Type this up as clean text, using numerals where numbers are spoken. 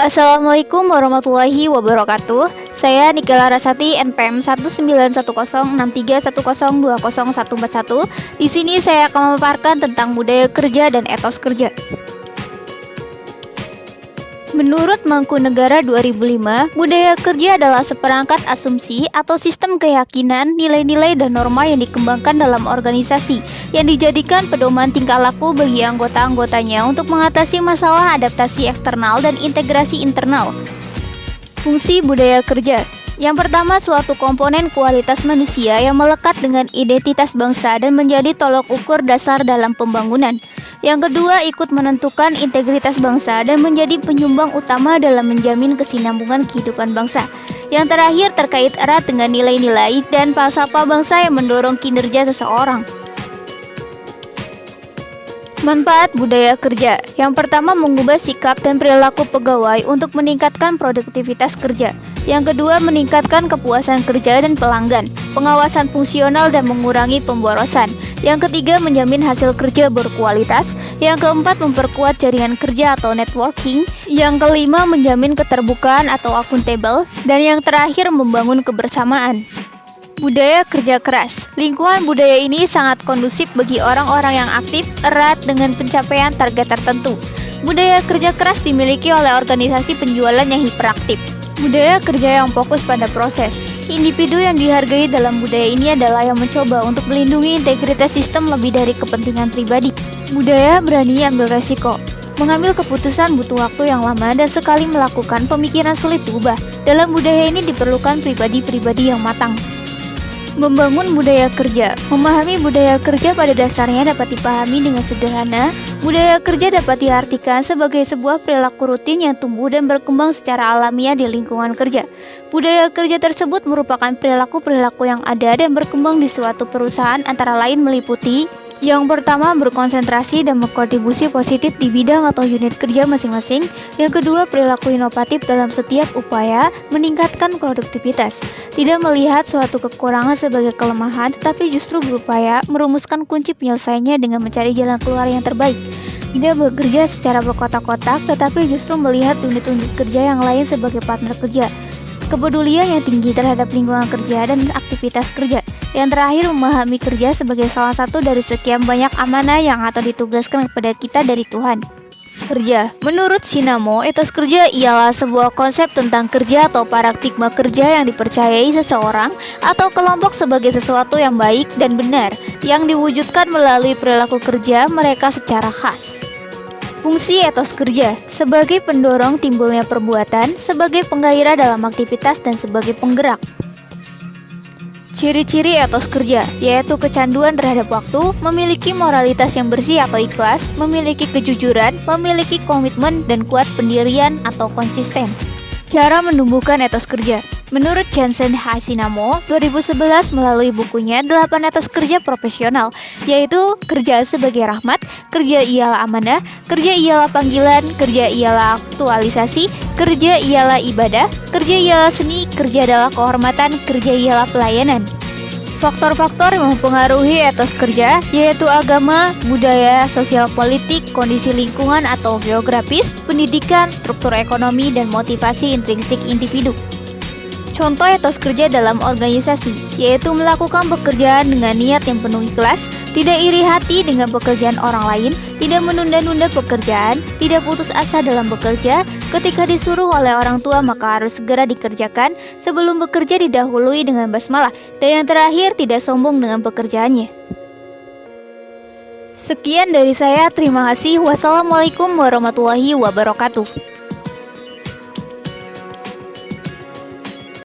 Assalamualaikum warahmatullahi wabarakatuh. Saya Nike Larasati, NPM 1910631020141. Di sini saya akan memaparkan tentang budaya kerja dan etos kerja. Menurut Mangkunegara 2005, budaya kerja adalah seperangkat asumsi atau sistem keyakinan, nilai-nilai dan norma yang dikembangkan dalam organisasi yang dijadikan pedoman tingkah laku bagi anggota-anggotanya untuk mengatasi masalah adaptasi eksternal dan integrasi internal. Fungsi budaya kerja. Yang pertama, suatu komponen kualitas manusia yang melekat dengan identitas bangsa dan menjadi tolok ukur dasar dalam pembangunan. Yang kedua, ikut menentukan integritas bangsa dan menjadi penyumbang utama dalam menjamin kesinambungan kehidupan bangsa. Yang terakhir, terkait erat dengan nilai-nilai dan falsafah bangsa yang mendorong kinerja seseorang. Manfaat budaya kerja. Yang pertama, mengubah sikap dan perilaku pegawai untuk meningkatkan produktivitas kerja. Yang kedua, meningkatkan kepuasan kerja dan pelanggan, pengawasan fungsional dan mengurangi pemborosan. Yang ketiga, menjamin hasil kerja berkualitas. Yang keempat, memperkuat jaringan kerja atau networking. Yang kelima, menjamin keterbukaan atau akuntabel. Dan yang terakhir, membangun kebersamaan. Budaya kerja keras. Lingkungan budaya ini sangat kondusif bagi orang-orang yang aktif, erat dengan pencapaian target tertentu. Budaya kerja keras dimiliki oleh organisasi penjualan yang hiperaktif. Budaya kerja yang fokus pada proses. Individu yang dihargai dalam budaya ini adalah yang mencoba untuk melindungi integritas sistem lebih dari kepentingan pribadi. Budaya berani ambil resiko. Mengambil keputusan butuh waktu yang lama dan sekali melakukan pemikiran sulit diubah. Dalam budaya ini diperlukan pribadi-pribadi yang matang. Membangun budaya kerja. Memahami budaya kerja pada dasarnya dapat dipahami dengan sederhana. Budaya kerja dapat diartikan sebagai sebuah perilaku rutin yang tumbuh dan berkembang secara alamiah di lingkungan kerja. Budaya kerja tersebut merupakan perilaku-perilaku yang ada dan berkembang di suatu perusahaan, antara lain meliputi: yang pertama, berkonsentrasi dan berkontribusi positif di bidang atau unit kerja masing-masing. Yang kedua, perilaku inovatif dalam setiap upaya meningkatkan produktivitas. Tidak melihat suatu kekurangan sebagai kelemahan, tetapi justru berupaya merumuskan kunci penyelesaiannya dengan mencari jalan keluar yang terbaik. Tidak bekerja secara berkotak-kotak, tetapi justru melihat unit-unit kerja yang lain sebagai partner kerja. Kepedulian yang tinggi terhadap lingkungan kerja dan aktivitas kerja. Yang terakhir, memahami kerja sebagai salah satu dari sekian banyak amanah yang atau ditugaskan kepada kita dari Tuhan. Kerja. Menurut Sinamo, etos kerja ialah sebuah konsep tentang kerja atau paradigma kerja yang dipercayai seseorang atau kelompok sebagai sesuatu yang baik dan benar, yang diwujudkan melalui perilaku kerja mereka secara khas. Fungsi etos kerja sebagai pendorong timbulnya perbuatan, sebagai penggairah dalam aktivitas, dan sebagai penggerak. Ciri-ciri etos kerja yaitu kecanduan terhadap waktu, memiliki moralitas yang bersih atau ikhlas, memiliki kejujuran, memiliki komitmen, dan kuat pendirian atau konsisten. Cara menumbuhkan etos kerja. Menurut Jensen Hasinamo 2011 melalui bukunya 8 etos kerja profesional, yaitu kerja sebagai rahmat, kerja ialah amanah, kerja ialah panggilan, kerja ialah aktualisasi, kerja ialah ibadah, kerja ialah seni, kerja adalah kehormatan, kerja ialah pelayanan. Faktor-faktor yang mempengaruhi etos kerja yaitu agama, budaya, sosial politik, kondisi lingkungan atau geografis, pendidikan, struktur ekonomi, dan motivasi intrinsik individu. Contoh etos kerja dalam organisasi yaitu melakukan pekerjaan dengan niat yang penuh ikhlas, tidak iri hati dengan pekerjaan orang lain, tidak menunda-nunda pekerjaan, tidak putus asa dalam bekerja. Ketika disuruh oleh orang tua maka harus segera dikerjakan, sebelum bekerja didahului dengan basmalah, dan yang terakhir tidak sombong dengan pekerjaannya. Sekian dari saya, terima kasih. Wassalamualaikum warahmatullahi wabarakatuh.